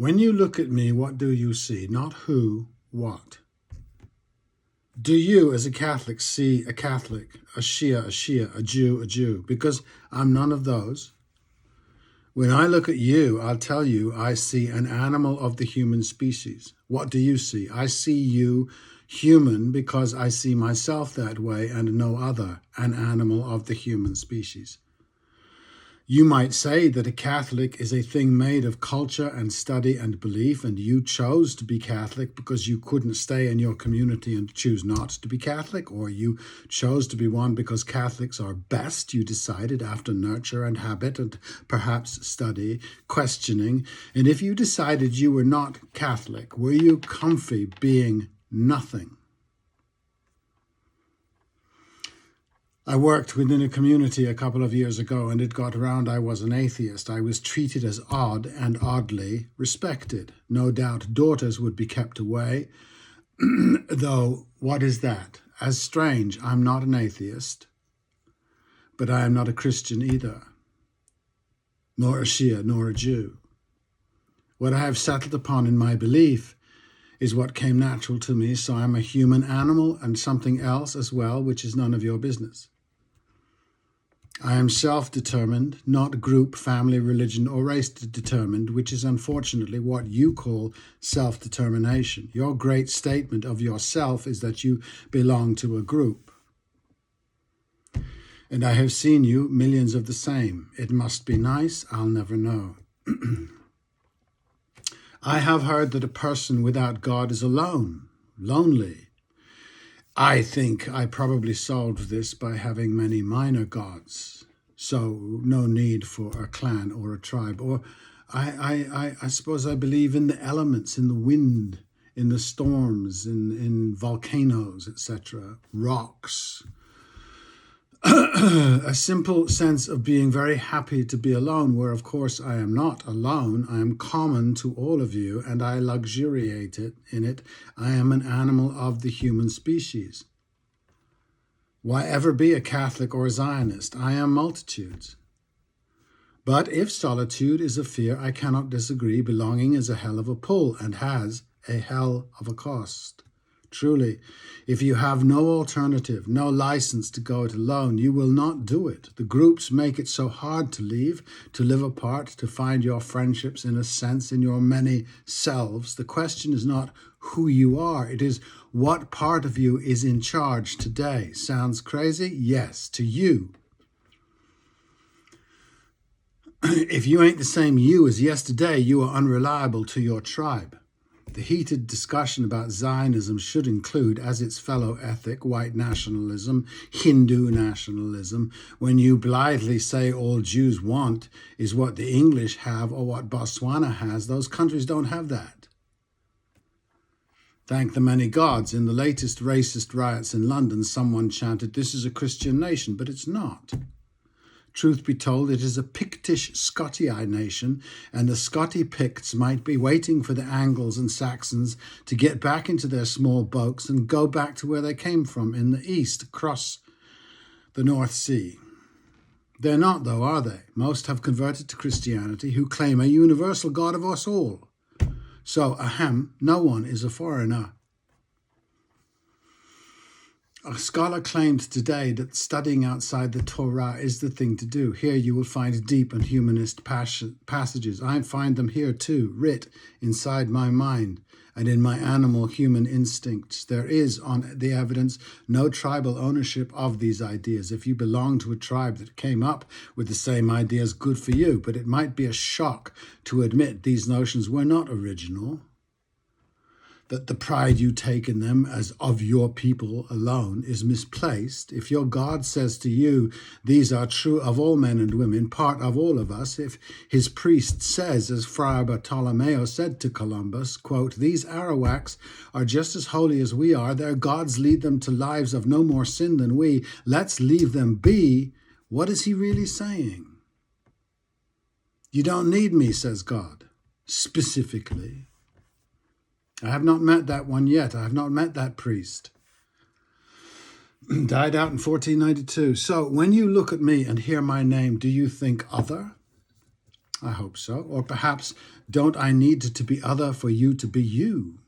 When you look at me, what do you see? Not who, what. Do you, as a Catholic, see a Catholic, a Shia, a Jew? Because I'm none of those. When I look at you, I'll tell you, I see an animal of the human species. What do you see? I see you human because I see myself that way and no other, an animal of the human species. You might say that a Catholic is a thing made of culture and study and belief, and you chose to be Catholic because you couldn't stay in your community and choose not to be Catholic, or you chose to be one because Catholics are best, you decided after nurture and habit and perhaps study, questioning. And if you decided you were not Catholic, were you comfy being nothing? I worked within a community a couple of years ago, and it got around I was an atheist. I was treated as odd and oddly respected. No doubt daughters would be kept away, though what is that? As strange, I'm not an atheist, but I am not a Christian either, nor a Shia, nor a Jew. What I have settled upon in my belief is what came natural to me, so I'm a human animal and something else as well, which is none of your business. I am self-determined, not group, family, religion, or race-determined, which is unfortunately what you call self-determination. Your great statement of yourself is that you belong to a group. And I have seen you, millions of the same. It must be nice, I'll never know. I have heard that a person without God is alone, lonely. I think I probably solved this by having many minor gods, so no need for a clan or a tribe. Or I suppose I believe in the elements, in the wind, in the storms, in volcanoes, etc., rocks. A simple sense of being very happy to be alone, where of course I am not alone. I am common to all of you and I luxuriate in it. I am an animal of the human species. Why ever be a Catholic or a Zionist? I am multitudes. But if solitude is a fear, I cannot disagree. Belonging is a hell of a pull and has a hell of a cost. Truly, if you have no alternative, no license to go it alone, you will not do it. The groups make it so hard to leave, to live apart, to find your friendships in a sense in your many selves. The question is not who you are, it is what part of you is in charge today. Sounds crazy? Yes, to you. If you ain't the same you as yesterday, you are unreliable to your tribe. The heated discussion about Zionism should include, as its fellow ethic, white nationalism, Hindu nationalism. When you blithely say all Jews want is what the English have or what Botswana has, those countries don't have that. Thank the many gods. In the latest racist riots in London, someone chanted, "This is a Christian nation," but it's not. Truth be told, it is a Pictish Scotii nation, and the Scotty Picts might be waiting for the Angles and Saxons to get back into their small boats and go back to where they came from in the east, across the North Sea. They're not, though, are they? Most have converted to Christianity, who claim a universal God of us all. So, no one is a foreigner. A scholar claimed today that studying outside the Torah is the thing to do. Here you will find deep and humanist passages. I find them here too, writ inside my mind and in my animal human instincts. There is, on the evidence, no tribal ownership of these ideas. If you belong to a tribe that came up with the same ideas, good for you. But it might be a shock to admit these notions were not original, that the pride you take in them as of your people alone is misplaced. If your God says to you, these are true of all men and women, part of all of us, if his priest says, as Friar Bartolomeo said to Columbus, quote, "These Arawaks are just as holy as we are. Their gods lead them to lives of no more sin than we. Let's leave them be." What is he really saying? You don't need me, says God, specifically. I have not met that one yet. I have not met that priest. Died out in 1492. So when you look at me and hear my name, do you think other? I hope so. Or perhaps, don't I need to be other for you to be you?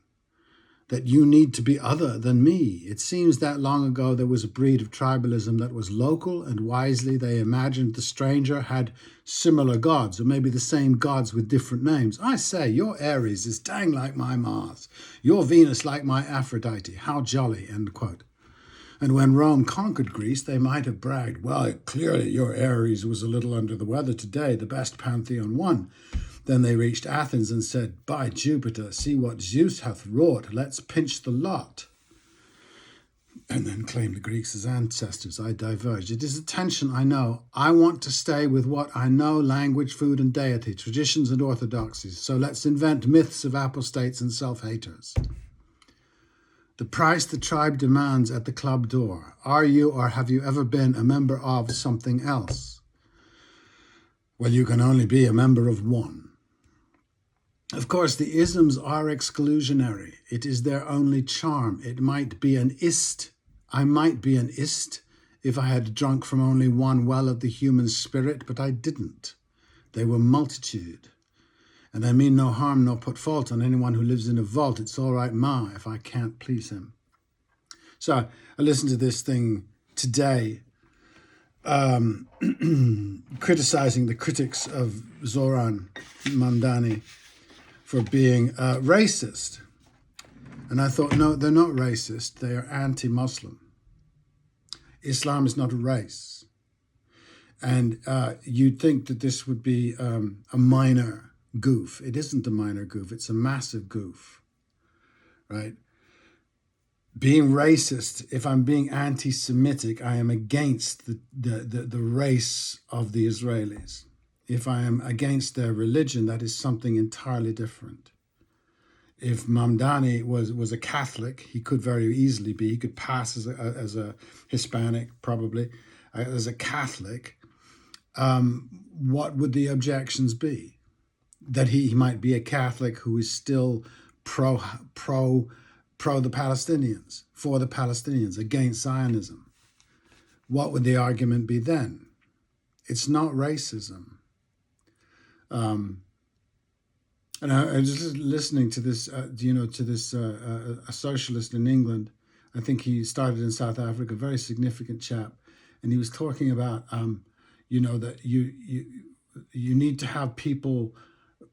That you need to be other than me. It seems that long ago there was a breed of tribalism that was local, and wisely they imagined the stranger had similar gods, or maybe the same gods with different names. I say, your Aries is dang like my Mars, your Venus like my Aphrodite. How jolly, end quote. And when Rome conquered Greece, they might have bragged, well, clearly your Aries was a little under the weather today, the best pantheon won. Then they reached Athens and said, by Jupiter, see what Zeus hath wrought, let's pinch the lot. And then claimed the Greeks as ancestors. I diverged. It is a tension, I know. I want to stay with what I know, language, food and deity, traditions and orthodoxies. So let's invent myths of apostates and self-haters. The price the tribe demands at the club door. Are you or have you ever been a member of something else? Well, you can only be a member of one. Of course, the isms are exclusionary. It is their only charm. It might be an ist. I might be an ist if I had drunk from only one well of the human spirit, but I didn't. They were multitude. And I mean no harm nor put fault on anyone who lives in a vault. It's all right, ma, if I can't please him. So I listened to this thing today, criticizing the critics of Zoran Mamdani for being racist. And I thought, no, they're not racist. They are anti-Muslim. Islam is not a race. And you'd think that this would be a minor goof. It isn't a minor goof. It's a massive goof, right? Being racist, if I'm being anti-Semitic, I am against the race of the Israelis. If I am against their religion, that is something entirely different. If Mamdani was a Catholic, he could very easily be. He could pass as a Hispanic, probably, as a Catholic. What would the objections be? That he might be a Catholic who is still pro the Palestinians, for the Palestinians, against Zionism. What would the argument be then? It's not racism. And I was just listening to this, a socialist in England. I think he started in South Africa, a very significant chap, and he was talking about, that you need to have people,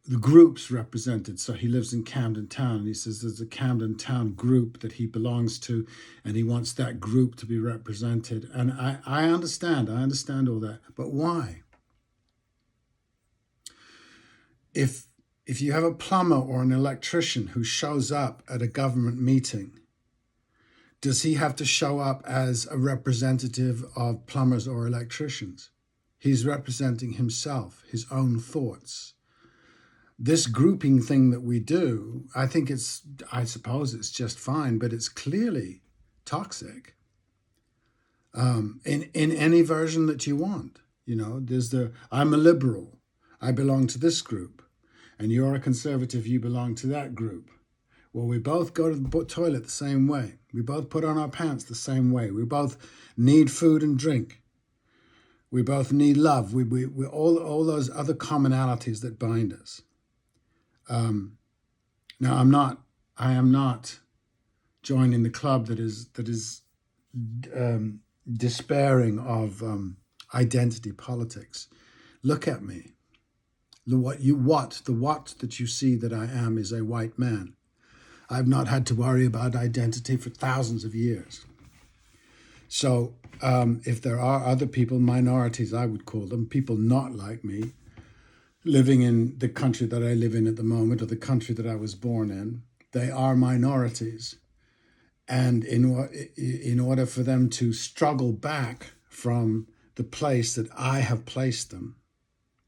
the groups represented. So he lives in Camden Town, and he says there's a Camden Town group that he belongs to, and he wants that group to be represented. And I understand all that, but why? If you have a plumber or an electrician who shows up at a government meeting, does he have to show up as a representative of plumbers or electricians? He's representing himself, his own thoughts. This grouping thing that we do, I suppose it's just fine, but it's clearly toxic. In any version that you want. There's I'm a liberal, I belong to this group. And you're a conservative, you belong to that group. Well, we both go to the toilet the same way. We both put on our pants the same way. We both need food and drink. We both need love. We all those other commonalities that bind us. Now, I am not joining the club that is despairing of identity politics. Look at me. The what that you see that I am is a white man. I've not had to worry about identity for thousands of years. So if there are other people, minorities I would call them, people not like me, living in the country that I live in at the moment, or the country that I was born in, they are minorities. And in order for them to struggle back from the place that I have placed them,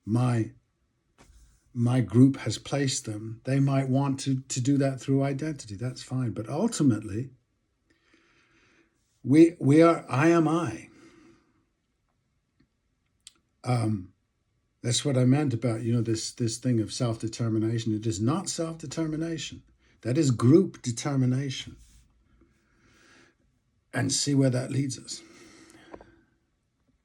my group has placed them, they might want to do that through identity. That's fine. But ultimately, we are, I am I. That's what I meant about, this thing of self-determination. It is not self-determination. That is group determination. And see where that leads us.